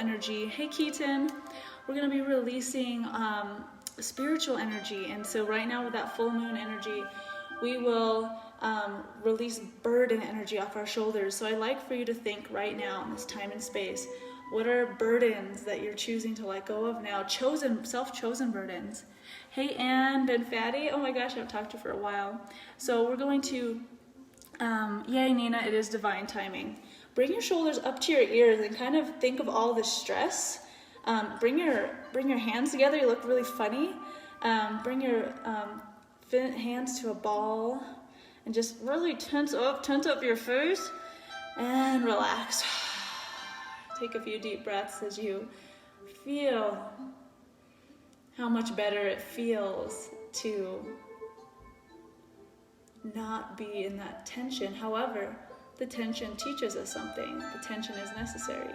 energy. Hey Keaton, we're going to be releasing spiritual energy. And so right now with that full moon energy, we will release burden energy off our shoulders. So I'd like for you to think right now in this time and space, what are burdens that you're choosing to let go of now? Self-chosen burdens. Hey Anne, Ben Fatty. Oh my gosh, I've talked to you for a while. So we're going to, yay Nina, it is divine timing. Bring your shoulders up to your ears and kind of think of all the stress. Bring your hands together. You look really funny. Bring your hands to a ball and just really tense up your face and relax. Take a few deep breaths as you feel how much better it feels to not be in that tension. However, the tension teaches us something. The tension is necessary.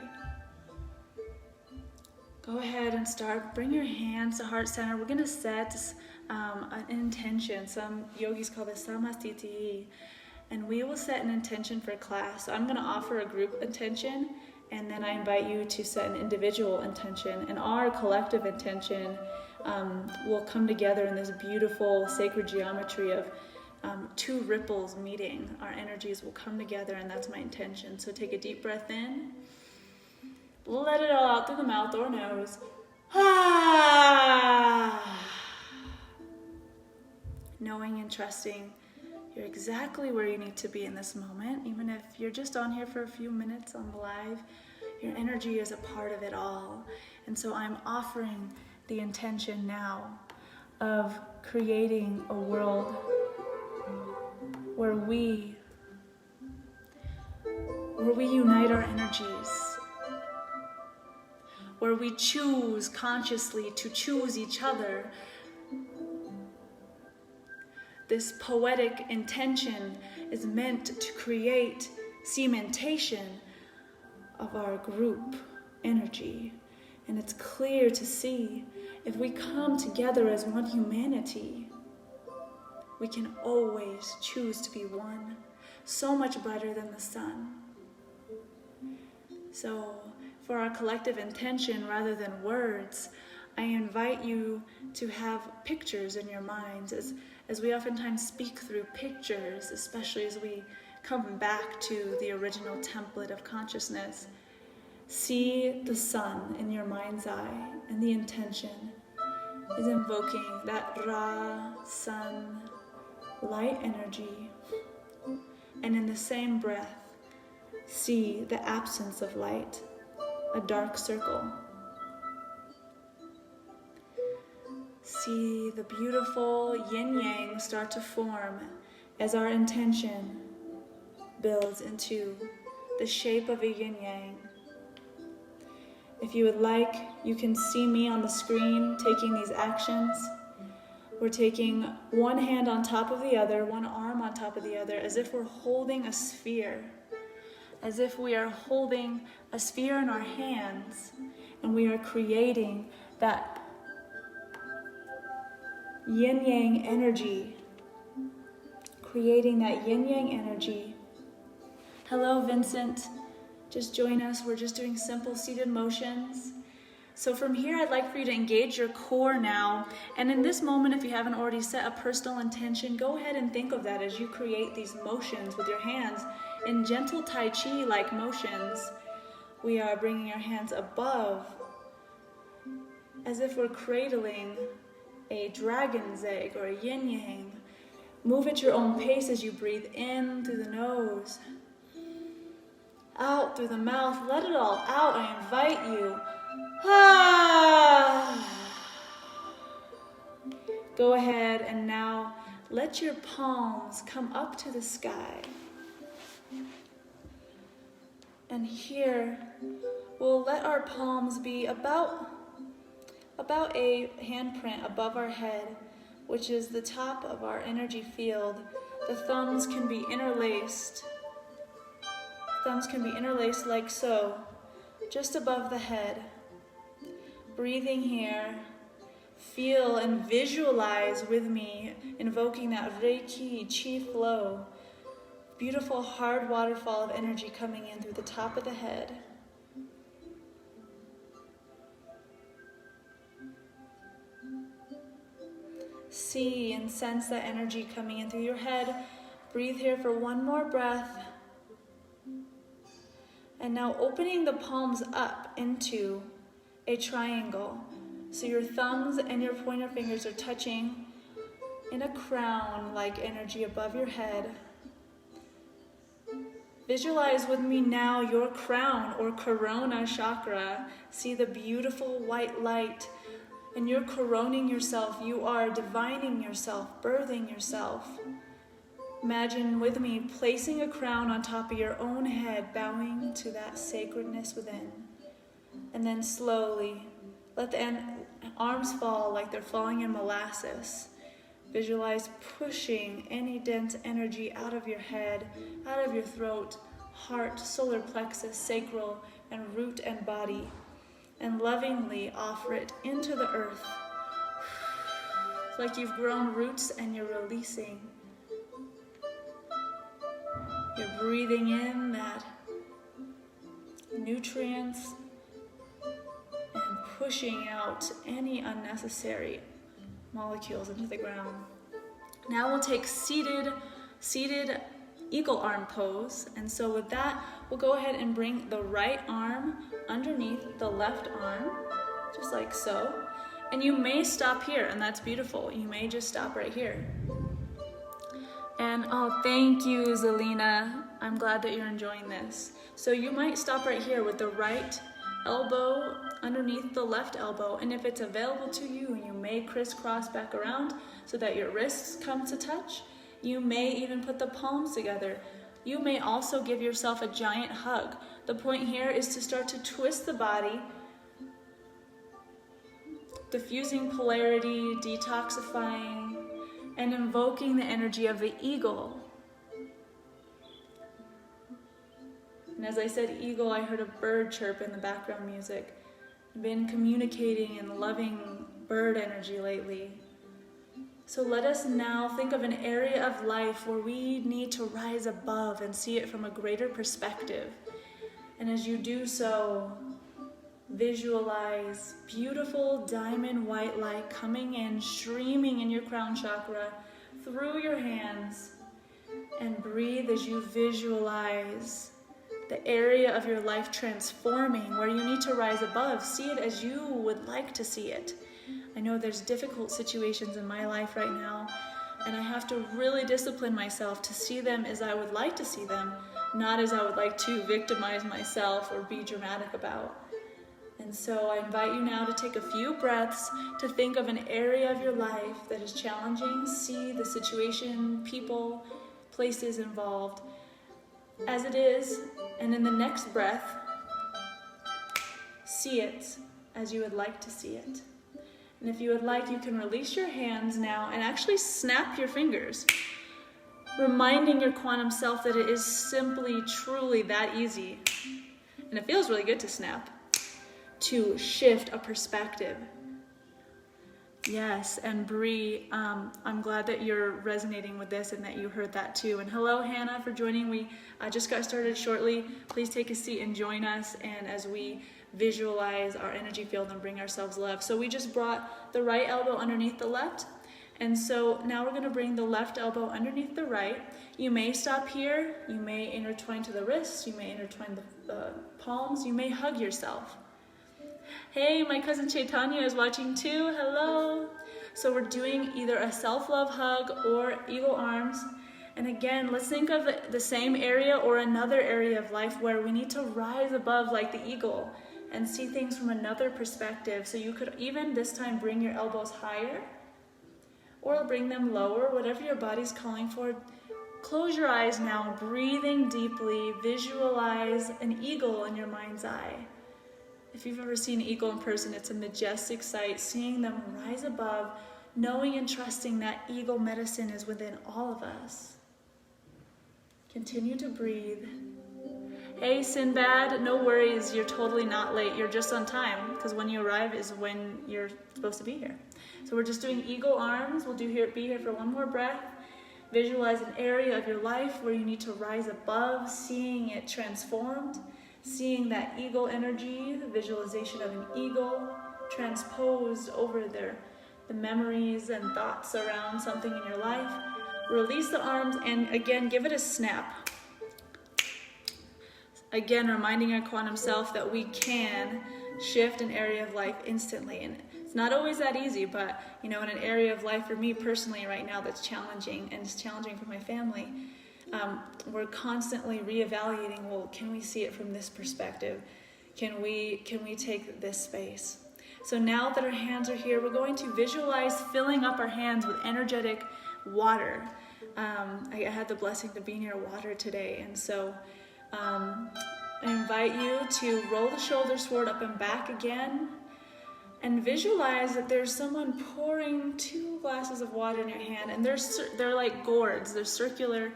Go ahead and start. Bring your hands to heart center. We're going to set an intention. Some yogis call this samastiti. And we will set an intention for class. So I'm going to offer a group intention, and then I invite you to set an individual intention. And our collective intention will come together in this beautiful sacred geometry of two ripples meeting. Our energies will come together, and that's my intention. So take a deep breath in. Let it all out through the mouth or nose. Knowing and trusting you're exactly where you need to be in this moment. Even if you're just on here for a few minutes on the live, your energy is a part of it all. And so I'm offering the intention now of creating a world where we unite our energies, where we choose consciously to choose each other. This poetic intention is meant to create cementation of our group energy. And it's clear to see if we come together as one humanity, we can always choose to be one, so much brighter than the sun. So for our collective intention, rather than words, I invite you to have pictures in your minds as we oftentimes speak through pictures, especially as we come back to the original template of consciousness. See the sun in your mind's eye, and the intention is invoking that Ra, sun, light energy. And in the same breath, see the absence of light, a dark circle. See the beautiful yin-yang start to form as our intention builds into the shape of a yin-yang. If you would like, you can see me on the screen taking these actions. We're taking one hand on top of the other, one arm on top of the other, as if we're holding a sphere. As if we are holding a sphere in our hands, and we are creating that yin-yang energy. Creating that yin-yang energy. Hello, Vincent. Just join us. We're just doing simple seated motions. So from here, I'd like for you to engage your core now. And in this moment, if you haven't already set a personal intention, go ahead and think of that as you create these motions with your hands in gentle Tai Chi-like motions. We are bringing our hands above as if we're cradling a dragon's egg or a yin-yang. Move at your own pace as you breathe in through the nose, out through the mouth. Let it all out. I invite you. Go ahead and now let your palms come up to the sky. And here, we'll let our palms be about a handprint above our head, which is the top of our energy field. The thumbs can be interlaced. Thumbs can be interlaced like so, just above the head. Breathing here, feel and visualize with me, invoking that Reiki Chi flow. Beautiful hard waterfall of energy coming in through the top of the head. see and sense that energy coming in through your head. Breathe here for one more breath. And now opening the palms up into a triangle. So your thumbs and your pointer fingers are touching in a crown-like energy above your head. Visualize with me now your crown or corona chakra. See the beautiful white light. And you're coroning yourself. You are divining yourself, birthing yourself. Imagine with me placing a crown on top of your own head, bowing to that sacredness within. And then slowly let the arms fall like they're falling in molasses. Visualize pushing any dense energy out of your head, out of your throat, heart, solar plexus, sacral, and root and body. And lovingly offer it into the earth. It's like you've grown roots and you're releasing. You're breathing in that nutrients and pushing out any unnecessary molecules into the ground. Now we'll take seated eagle arm pose. And so with that, we'll go ahead and bring the right arm underneath the left arm, just like so. And you may stop here, and that's beautiful. You may just stop right here. And oh, thank you, Zelina. I'm glad that you're enjoying this. So you might stop right here with the right elbow underneath the left elbow. And if it's available to you, you may crisscross back around so that your wrists come to touch. You may even put the palms together. You may also give yourself a giant hug. The point here is to start to twist the body, diffusing polarity, detoxifying, and invoking the energy of the eagle. And as I said eagle, I heard a bird chirp in the background music. I've been communicating and loving bird energy lately. So let us now think of an area of life where we need to rise above and see it from a greater perspective. And as you do so, visualize beautiful diamond white light coming in, streaming in your crown chakra through your hands. And breathe as you visualize the area of your life transforming, where you need to rise above. See it as you would like to see it. I know there's difficult situations in my life right now, and I have to really discipline myself to see them as I would like to see them, not as I would like to victimize myself or be dramatic about. And so I invite you now to take a few breaths to think of an area of your life that is challenging. See the situation, people, places involved as it is, and in the next breath, see it as you would like to see it. And if you would like, you can release your hands now and actually snap your fingers, reminding your quantum self that it is simply, truly that easy. And it feels really good to snap, to shift a perspective. Yes, and Bree, I'm glad that you're resonating with this and that you heard that too. And hello, Hannah, for joining. We just got started shortly. Please take a seat and join us, and as we visualize our energy field and bring ourselves love. So we just brought the right elbow underneath the left, and so now we're going to bring the left elbow underneath the right. You may stop here, you may intertwine to the wrists, you may intertwine the palms, you may hug yourself. Hey, my cousin Chaitanya is watching too. Hello. So we're doing either a self-love hug or eagle arms. And again, let's think of the same area or another area of life where we need to rise above like the eagle and see things from another perspective. So you could even this time bring your elbows higher or bring them lower, whatever your body's calling for. Close your eyes now, breathing deeply. Visualize an eagle in your mind's eye. If you've ever seen an eagle in person, it's a majestic sight, seeing them rise above, knowing and trusting that eagle medicine is within all of us. Continue to breathe. Hey, Sinbad, no worries, you're totally not late. You're just on time, because when you arrive is when you're supposed to be here. So we're just doing eagle arms. We'll be here for one more breath. Visualize an area of your life where you need to rise above, seeing it transformed. Seeing that eagle energy, the visualization of an eagle transposed over their the memories and thoughts around something in your life. Release the arms and again, give it a snap. Again, reminding our quantum self that we can shift an area of life instantly. And it's not always that easy, but in an area of life for me personally right now that's challenging, and it's challenging for my family, we're constantly reevaluating, well, can we see it from this perspective? Can we take this space? So now that our hands are here, we're going to visualize filling up our hands with energetic water. I had the blessing to be near water today, and so I invite you to roll the shoulders forward, up and back again, and visualize that there's someone pouring 2 glasses of water in your hand, and they're like gourds, they're circular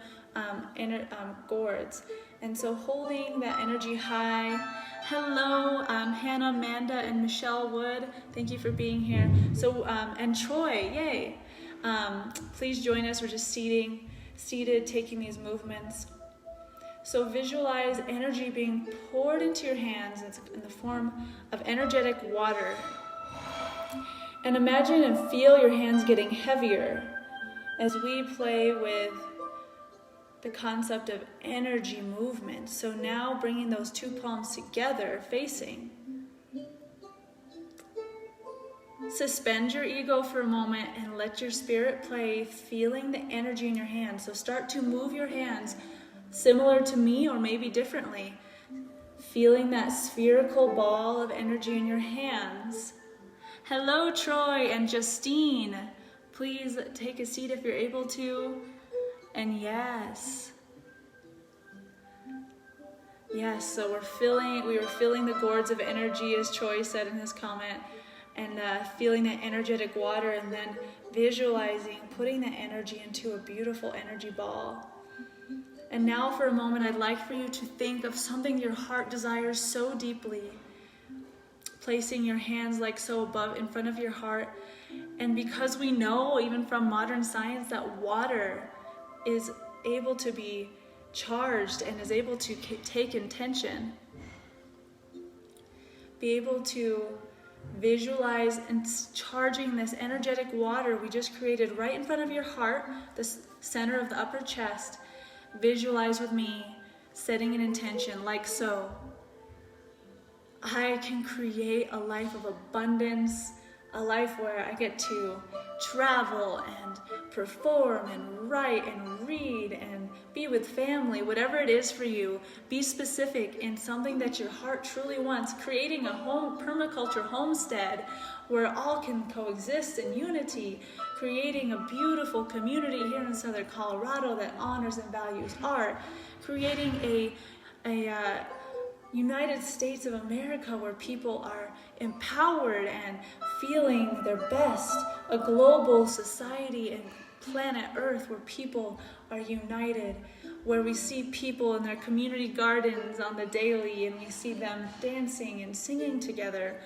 gourds. And so holding that energy high. Hello, Hannah, Amanda, and Michelle Wood. Thank you for being here. So, and Troy, yay. Please join us. We're just seated, taking these movements. So visualize energy being poured into your hands. It's in the form of energetic water. And imagine and feel your hands getting heavier as we play with the concept of energy movement. So now bringing those 2 palms together, facing. Suspend your ego for a moment and let your spirit play, feeling the energy in your hands. So start to move your hands similar to me or maybe differently. Feeling that spherical ball of energy in your hands. Hello, Troy and Justine. Please take a seat if you're able to. And yes, so we were filling the gourds of energy, as Troy said in his comment, and feeling that energetic water, and then visualizing, putting that energy into a beautiful energy ball. And now for a moment, I'd like for you to think of something your heart desires so deeply, placing your hands like so above in front of your heart. And because we know, even from modern science, that water is able to be charged and is able to take intention, be able to visualize and charging this energetic water we just created right in front of your heart, the center of the upper chest. Visualize with me, setting an intention like so. I can create a life of abundance, a life where I get to travel and perform and write and read and be with family, whatever it is for you. Be specific in something that your heart truly wants, creating a permaculture homestead where all can coexist in unity, creating a beautiful community here in Southern Colorado that honors and values art, creating a United States of America where people are empowered and feeling their best, a global society and planet Earth where people are united, where we see people in their community gardens on the daily and we see them dancing and singing together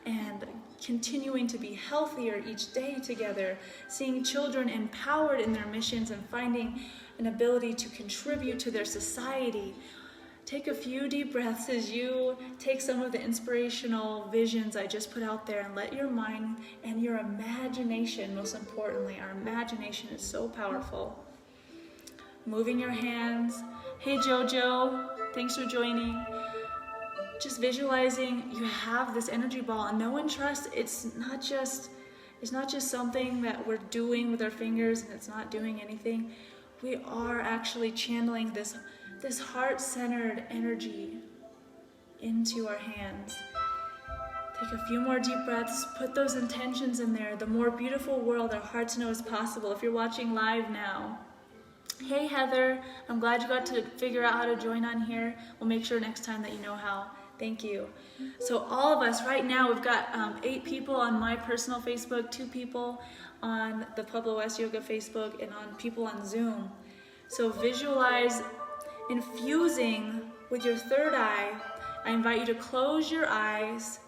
and continuing to be healthier each day together, seeing children empowered in their missions and finding an ability to contribute to their society. Take a few deep breaths as you take some of the inspirational visions I just put out there and let your mind and your imagination, most importantly, our imagination is so powerful. Moving your hands. Hey Jojo, thanks for joining. Just visualizing you have this energy ball and know and trust it's not just something that we're doing with our fingers and it's not doing anything. We are actually channeling this heart-centered energy into our hands. Take a few more deep breaths, put those intentions in there. The more beautiful world our hearts know is possible. If you're watching live now, hey Heather, I'm glad you got to figure out how to join on here. We'll make sure next time that you know how. Thank you. So all of us right now, we've got 8 people on my personal Facebook, 2 people on the Pueblo West Yoga Facebook, and on people on Zoom. So visualize infusing with your third eye. I invite you to close your eyes,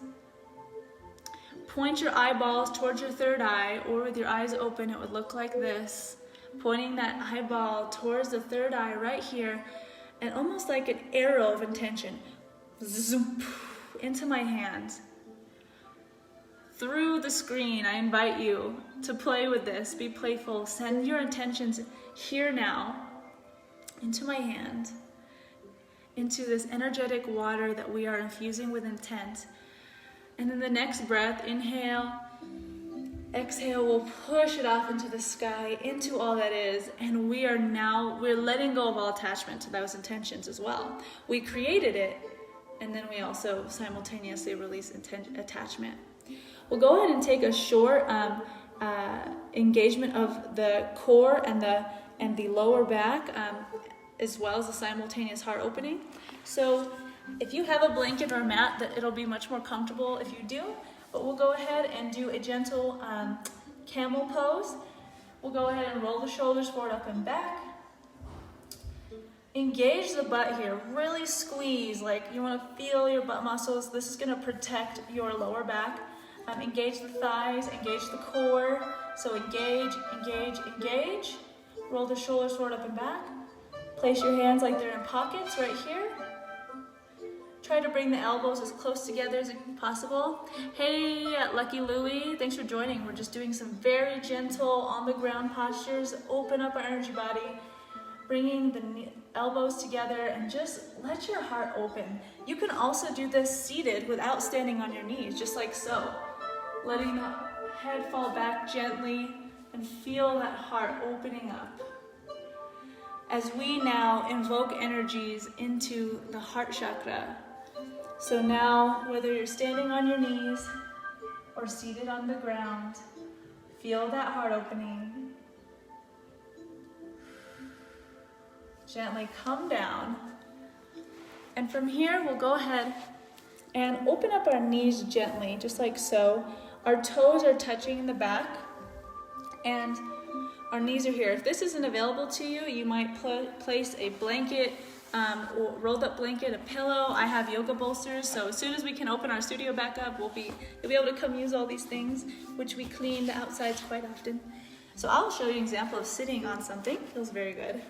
point your eyeballs towards your third eye, or with your eyes open, it would look like this, pointing that eyeball towards the third eye right here, and almost like an arrow of intention, zoom, into my hands. through the screen, I invite you to play with this. Be playful. Send your intentions here now into my hand, into this energetic water that we are infusing with intent. And then the next breath, inhale, exhale, we'll push it off into the sky, into all that is. And we're letting go of all attachment to those intentions as well. We created it, and then we also simultaneously release attachment. We'll go ahead and take a short engagement of the core and the lower back, as well as a simultaneous heart opening. So if you have a blanket or a mat, that it'll be much more comfortable if you do. But we'll go ahead and do a gentle camel pose. We'll go ahead and roll the shoulders forward, up and back. Engage the butt here. Really squeeze, like you want to feel your butt muscles. This is going to protect your lower back. Engage the thighs, engage the core. So engage, engage, engage. Roll the shoulders forward, up and back. Place your hands like they're in pockets right here. Try to bring the elbows as close together as possible. Hey, Lucky Louie, thanks for joining. We're just doing some very gentle on the ground postures. Open up our energy body, bringing the elbows together, and just let your heart open. You can also do this seated without standing on your knees, just like so. Letting the head fall back gently and feel that heart opening up. As we now invoke energies into the heart chakra. So now, whether you're standing on your knees or seated on the ground, feel that heart opening. Gently come down. And from here, we'll go ahead and open up our knees gently, just like so. Our toes are touching in the back, and our knees are here. If this isn't available to you, you might place a blanket, or rolled up blanket, a pillow. I have yoga bolsters, so as soon as we can open our studio back up, you'll be able to come use all these things, which we clean the outsides quite often. So I'll show you an example of sitting on something. Feels very good.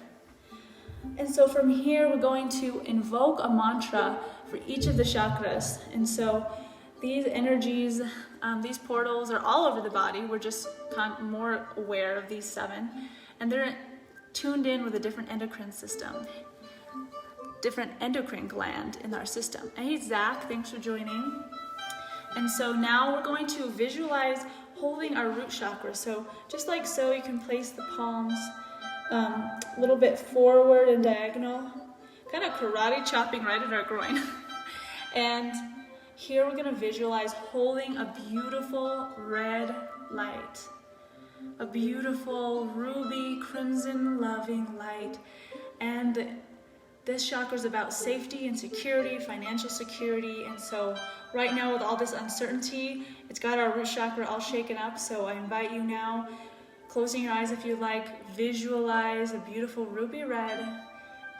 And so from here, we're going to invoke a mantra for each of the chakras. And so these energies, these portals are all over the body. We're just more aware of these 7. And they're tuned in with a different endocrine system, different endocrine gland in our system. Hey, Zach, thanks for joining. And so now we're going to visualize holding our root chakra. So just like so, you can place the palms a little bit forward and diagonal, kind of karate chopping right at our groin. And here we're going to visualize holding a beautiful red light, a beautiful ruby crimson loving light. And this chakra is about safety and security, financial security. And so right now, with all this uncertainty, it's got our root chakra all shaken up. So I invite you now, closing your eyes if you like, visualize a beautiful ruby red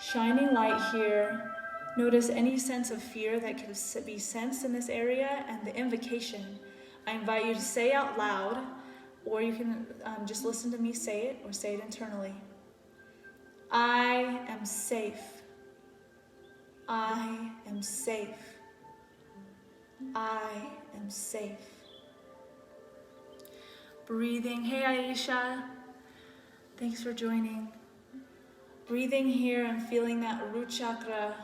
shining light here. Notice any sense of fear that could be sensed in this area, and the invocation. I invite you to say out loud, or you can just listen to me say it, or say it internally. I am safe. I am safe. I am safe. Breathing. Hey, Aisha. Thanks for joining. Breathing here and feeling that root chakra,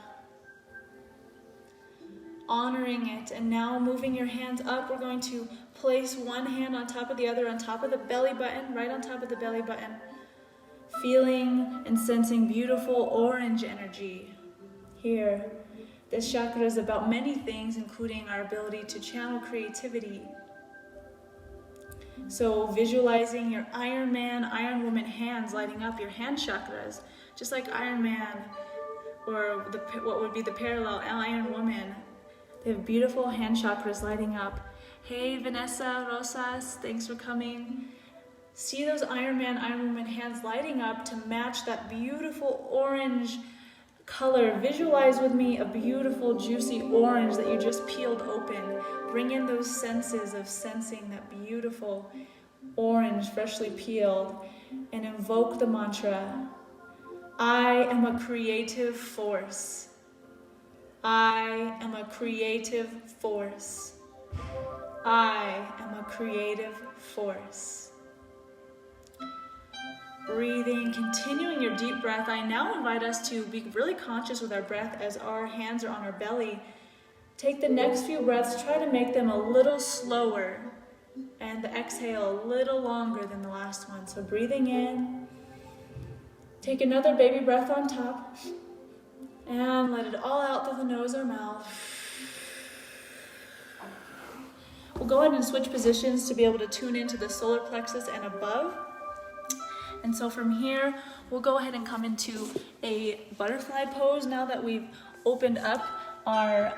honoring it, and now moving your hands up. We're going to place one hand on top of the other, on top of the belly button, right on top of the belly button. Feeling and sensing beautiful orange energy here. This chakra is about many things, including our ability to channel creativity. So visualizing your Iron Man, Iron Woman hands lighting up, your hand chakras, just like Iron Man, or what would be the parallel Iron Woman. They have beautiful hand chakras lighting up. Hey, Vanessa Rosas, thanks for coming. See those Iron Man, Iron Woman hands lighting up to match that beautiful orange color. Visualize with me a beautiful, juicy orange that you just peeled open. Bring in those senses of sensing that beautiful orange, freshly peeled, and invoke the mantra. I am a creative force. I am a creative force. I am a creative force. Breathing, continuing your deep breath. I now invite us to be really conscious with our breath as our hands are on our belly. Take the next few breaths, try to make them a little slower, and the exhale a little longer than the last one. So breathing in, take another baby breath on top, and let it all out through the nose or mouth. We'll go ahead and switch positions to be able to tune into the solar plexus and above. And so from here, we'll go ahead and come into a butterfly pose now that we've opened up our,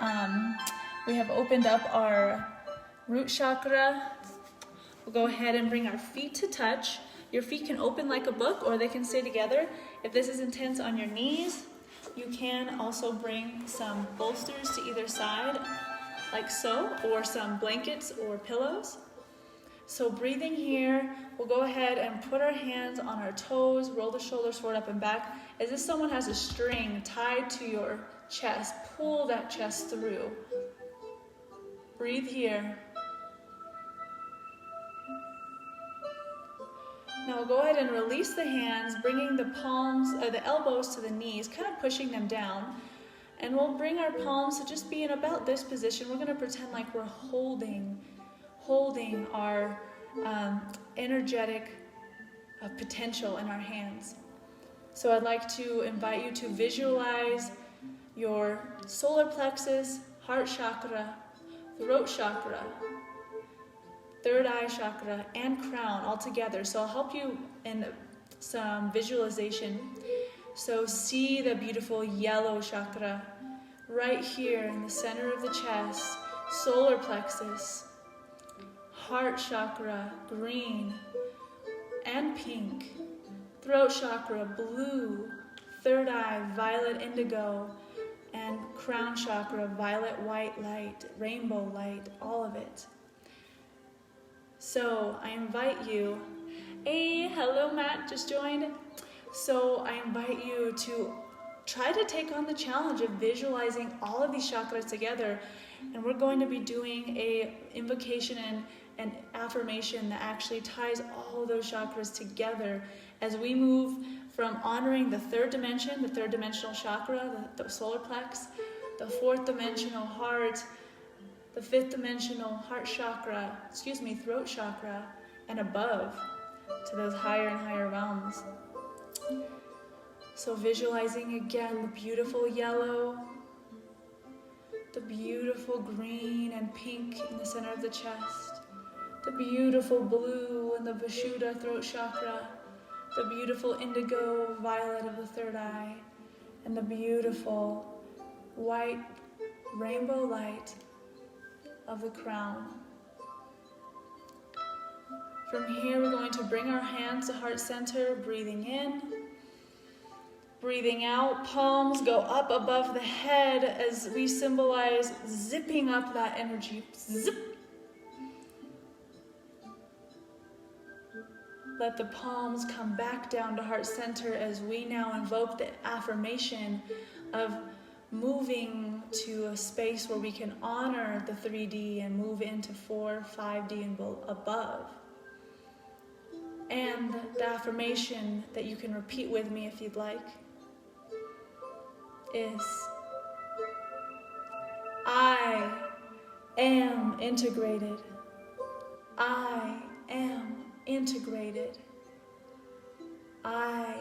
root chakra. We'll go ahead and bring our feet to touch. Your feet can open like a book or they can stay together. If this is intense on your knees, you can also bring some bolsters to either side, like so, or some blankets or pillows. So breathing here, we'll go ahead and put our hands on our toes, roll the shoulders forward, up and back, as if someone has a string tied to your chest. Pull that chest through. Breathe here. Now we'll go ahead and release the hands, bringing the palms, the elbows to the knees, kind of pushing them down. And we'll bring our palms to just be in about this position. We're going to pretend like we're holding our energetic potential in our hands. So I'd like to invite you to visualize your solar plexus, heart chakra, throat chakra, third eye chakra, and crown all together. So I'll help you in some visualization. So see the beautiful yellow chakra right here in the center of the chest, solar plexus, heart chakra, green and pink, throat chakra, blue, third eye, violet indigo, and crown chakra, violet white light, rainbow light, all of it. So I invite you, hey, hello Matt, just joined. So I invite you to try to take on the challenge of visualizing all of these chakras together. And we're going to be doing a invocation and an affirmation that actually ties all those chakras together as we move from honoring the third dimension, the third dimensional chakra, the solar plex, the fourth dimensional heart, the fifth dimensional throat chakra, and above to those higher and higher realms. So visualizing again the beautiful yellow, the beautiful green and pink in the center of the chest, the beautiful blue in the Vishuddha throat chakra, the beautiful indigo violet of the third eye, and the beautiful white rainbow light of the crown. From here, we're going to bring our hands to heart center, breathing in, breathing out. Palms go up above the head as we symbolize zipping up that energy. Zip. Let the palms come back down to heart center as we now invoke the affirmation of moving to a space where we can honor the 3D and move into 4, 5D and above. And the affirmation that you can repeat with me if you'd like is, I am integrated. I am integrated. I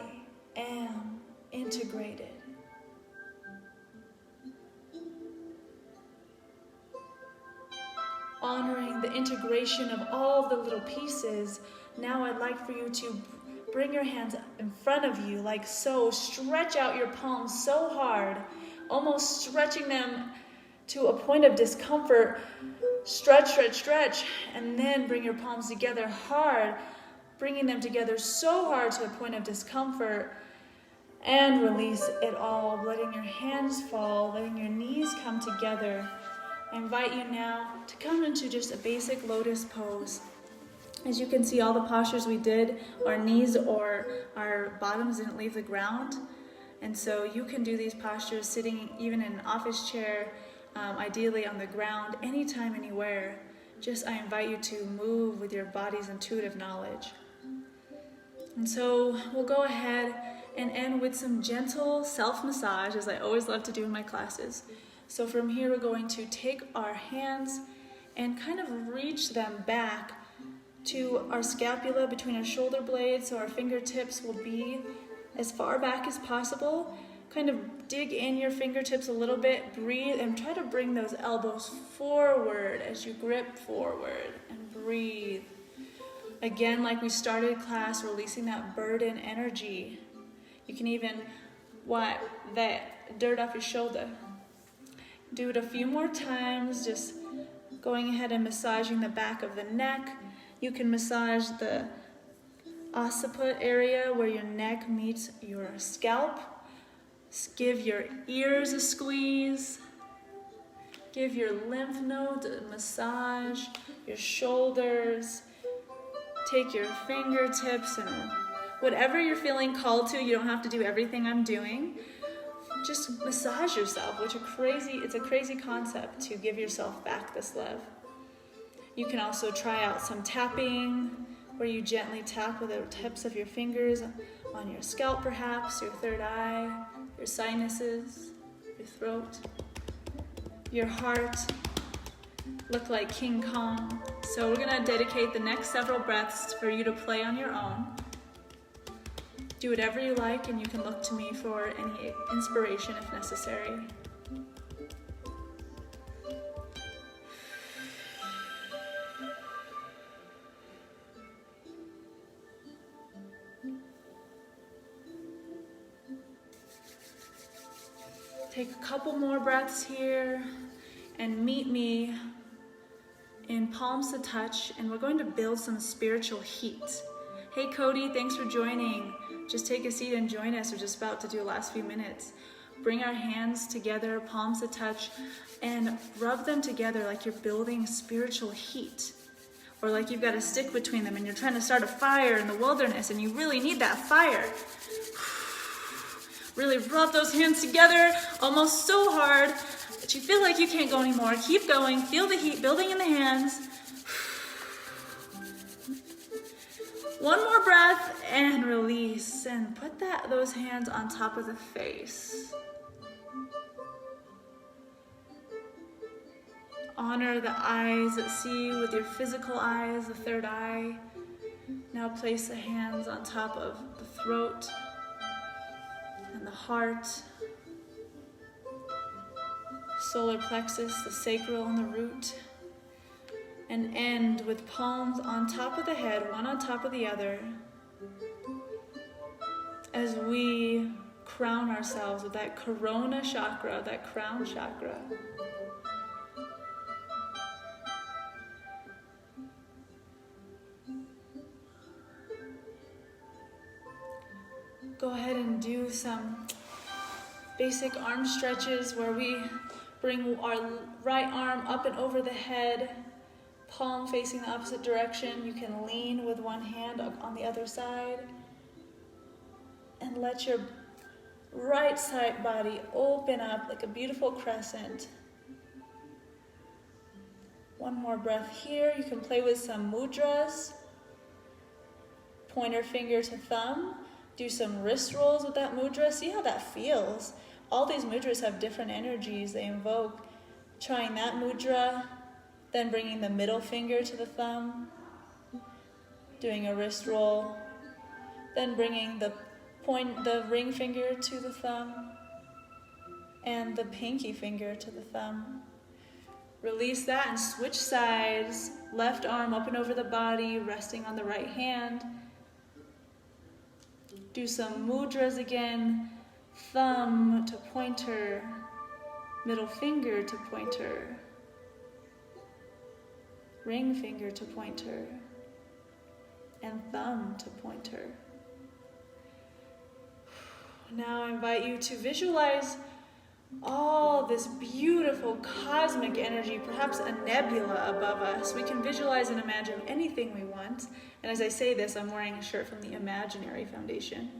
am integrated. Honoring the integration of all of the little pieces, now I'd like for you to bring your hands in front of you like so. Stretch out your palms so hard, almost stretching them to a point of discomfort. Stretch, stretch, stretch, and then bring your palms together hard, bringing them together so hard to a point of discomfort, and release it all, letting your hands fall, letting your knees come together. I invite you now to come into just a basic lotus pose. As you can see, all the postures we did, our knees or our bottoms didn't leave the ground. And so you can do these postures sitting even in an office chair, ideally on the ground, anytime, anywhere. I invite you to move with your body's intuitive knowledge. And so we'll go ahead and end with some gentle self-massage, as I always love to do in my classes. So from here, we're going to take our hands and kind of reach them back to our scapula between our shoulder blades, so our fingertips will be as far back as possible. Kind of dig in your fingertips a little bit, breathe, and try to bring those elbows forward as you grip forward, and breathe. Again, like we started class, releasing that burden energy. You can even wipe that dirt off your shoulder. Do it a few more times, just going ahead and massaging the back of the neck. You can massage the occiput area where your neck meets your scalp. Give your ears a squeeze. Give your lymph nodes a massage, your shoulders. Take your fingertips and whatever you're feeling called to. You don't have to do everything I'm doing. Just massage yourself, it's a crazy concept to give yourself back this love. You can also try out some tapping, where you gently tap with the tips of your fingers on your scalp perhaps, your third eye, your sinuses, your throat, your heart. Look like King Kong. So we're gonna dedicate the next several breaths for you to play on your own. Do whatever you like, and you can look to me for any inspiration if necessary. Take a couple more breaths here and meet me in palms to touch, and we're going to build some spiritual heat. Hey Cody, thanks for joining. Just take a seat and join us. We're just about to do the last few minutes. Bring our hands together, palms to touch, and rub them together like you're building spiritual heat. Or like you've got a stick between them and you're trying to start a fire in the wilderness and you really need that fire. Really rub those hands together, almost so hard that you feel like you can't go anymore. Keep going, feel the heat building in the hands. One more breath and release, and put those hands on top of the face. Honor the eyes that see with your physical eyes, the third eye. Now place the hands on top of the throat and the heart, solar plexus, the sacral and the root. And end with palms on top of the head, one on top of the other, as we crown ourselves with that corona chakra, that crown chakra. Go ahead and do some basic arm stretches where we bring our right arm up and over the head, palm facing the opposite direction. You can lean with one hand on the other side. And let your right side body open up like a beautiful crescent. One more breath here. You can play with some mudras. Pointer finger to thumb. Do some wrist rolls with that mudra. See how that feels. All these mudras have different energies they invoke. Trying that mudra, then bringing the middle finger to the thumb, doing a wrist roll, then bringing the ring finger to the thumb, and the pinky finger to the thumb. Release that and switch sides. Left arm up and over the body, resting on the right hand. Do some mudras again. Thumb to pointer, middle finger to pointer, ring finger to pointer, and thumb to pointer. Now I invite you to visualize all this beautiful cosmic energy, perhaps a nebula above us. We can visualize and imagine anything we want. And as I say this, I'm wearing a shirt from the Imaginary Foundation.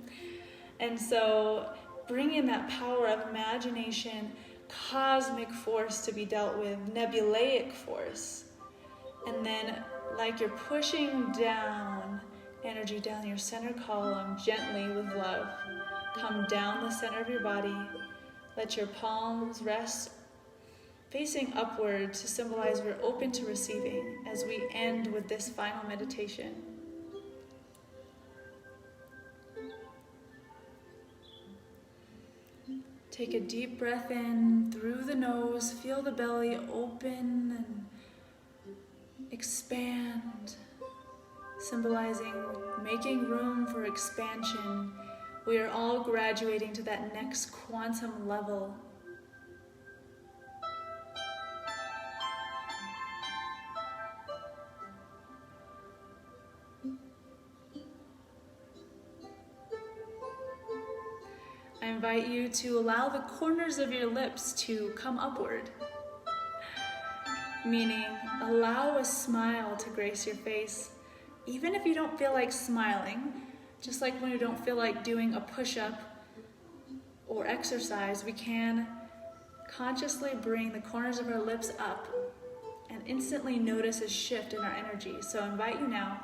And so bring in that power of imagination, cosmic force to be dealt with, nebulaic force. And then, like you're pushing down energy down your center column gently with love, come down the center of your body. Let your palms rest facing upward to symbolize we're open to receiving as we end with this final meditation. Take a deep breath in through the nose. Feel the belly open and expand, symbolizing making room for expansion. We are all graduating to that next quantum level. I invite you to allow the corners of your lips to come upward, meaning allow a smile to grace your face. Even if you don't feel like smiling, just like when you don't feel like doing a push-up or exercise, we can consciously bring the corners of our lips up and instantly notice a shift in our energy. So I invite you now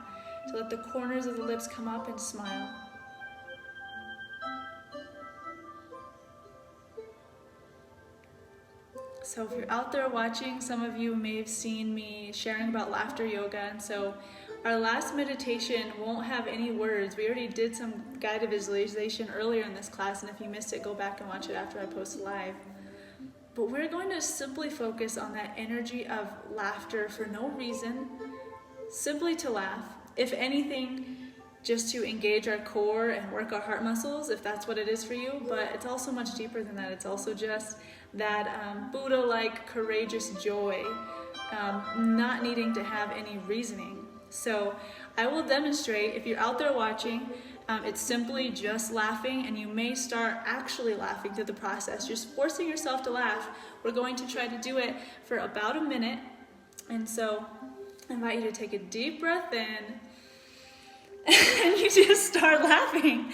to let the corners of the lips come up and smile. So if you're out there watching, some of you may have seen me sharing about laughter yoga, and so our last meditation won't have any words. We already did some guided visualization earlier in this class, and if you missed it, go back and watch it after I post live. But we're going to simply focus on that energy of laughter for no reason, simply to laugh. If anything, just to engage our core and work our heart muscles, if that's what it is for you. But it's also much deeper than that. It's also just that Buddha-like courageous joy, not needing to have any reasoning. So I will demonstrate. If you're out there watching, it's simply just laughing, and you may start actually laughing through the process, just forcing yourself to laugh. We're going to try to do it for about a minute, and so I invite you to take a deep breath in, and you just start laughing.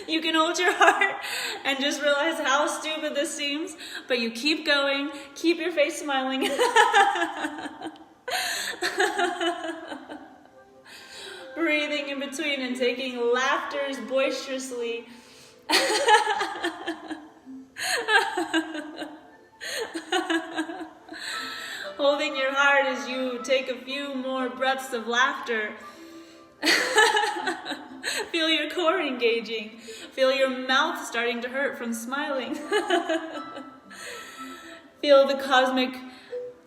You can hold your heart and just realize how stupid this seems, but you keep going, keep your face smiling. Breathing in between and taking laughters boisterously. Holding your heart as you take a few more breaths of laughter. Feel your core engaging. Feel your mouth starting to hurt from smiling. Feel the cosmic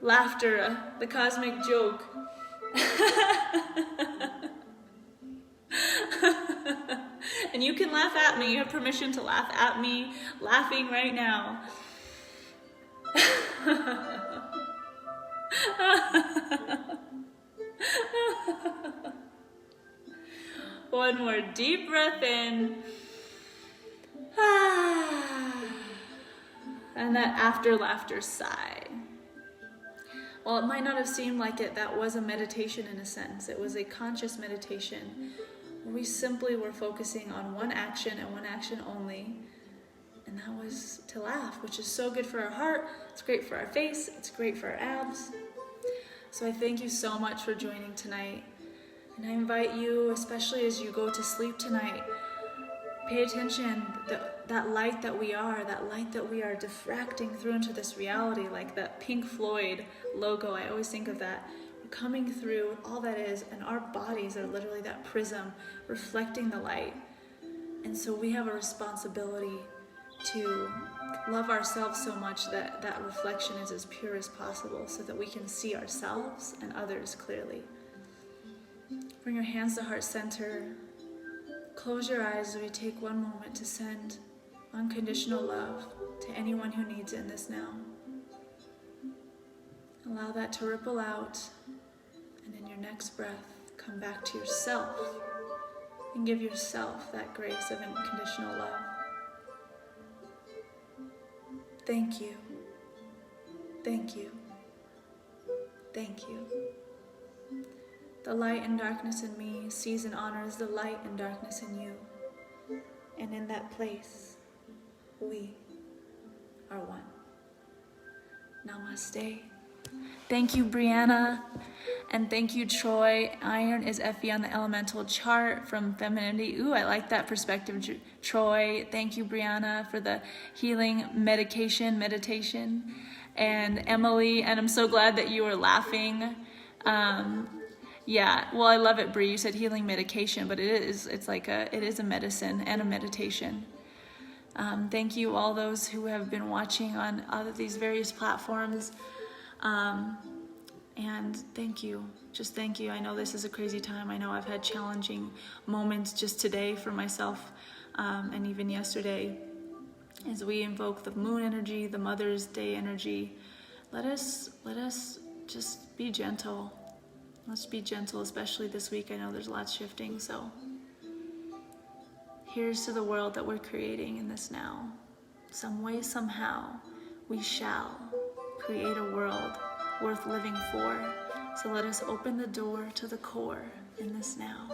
laughter, the cosmic joke. And you can laugh at me. You have permission to laugh at me, laughing right now. One more deep breath in. And that after laughter sigh. Well, it might not have seemed like it, that was a meditation in a sense. It was a conscious meditation. We simply were focusing on one action and one action only. And that was to laugh, which is so good for our heart. It's great for our face. It's great for our abs. So I thank you so much for joining tonight. And I invite you, especially as you go to sleep tonight, pay attention, that light that we are diffracting through into this reality, like that Pink Floyd logo. I always think of that. We're coming through all that is, and our bodies are literally that prism reflecting the light. And so we have a responsibility to love ourselves so much that that reflection is as pure as possible, so that we can see ourselves and others clearly. Bring your hands to heart center. Close your eyes as we take one moment to send unconditional love to anyone who needs it in this now. Allow that to ripple out, and in your next breath, come back to yourself and give yourself that grace of unconditional love. Thank you. Thank you. Thank you. The light and darkness in me sees and honors the light and darkness in you. And in that place, we Namaste. Thank you, Brianna. And thank you, Troy. Iron is Fe on the elemental chart from femininity. Ooh, I like that perspective, Troy. Thank you, Brianna, for the healing meditation. And Emily, and I'm so glad that you were laughing. Yeah, well, I love it, Bri. You said healing medication, but it is a medicine and a meditation. Thank you, all those who have been watching on all of these various platforms. And thank you, just thank you. I know this is a crazy time. I know I've had challenging moments just today for myself, and even yesterday. As we invoke the moon energy, the Mother's Day energy, let us just be gentle. Let's be gentle, especially this week. I know there's lots shifting, so here's to the world that we're creating in this now. Some way, somehow, we shall create a world worth living for. So let us open the door to the core in this now.